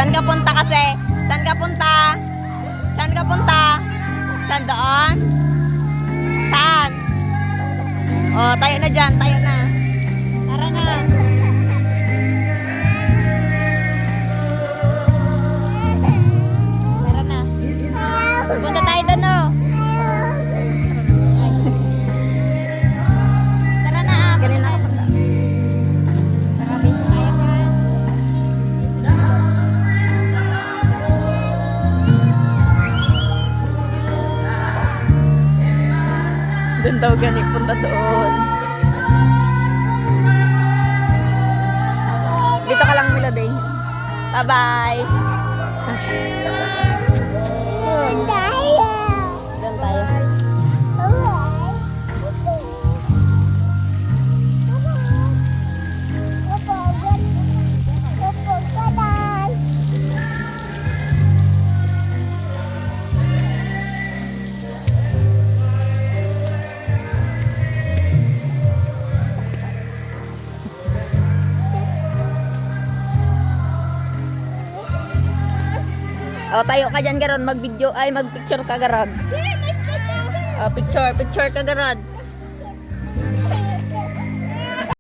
Saan ka punta kasi? Saan ka punta? Saan ka punta? Saan doon? Saan? Oh, tayo na dyan. Tayo na. Tara na. Tara na. Punta tayo doon, oh. Tara na, ah. Ganun na. Tara, busy tayo pa. Doon daw ganik punta doon. Dito ka lang, Melody. Bye-bye. Doon tayo. O, tayo ka dyan, Garon. Mag-video, ay mag-picture ka, Garon. Picture ka, Garon.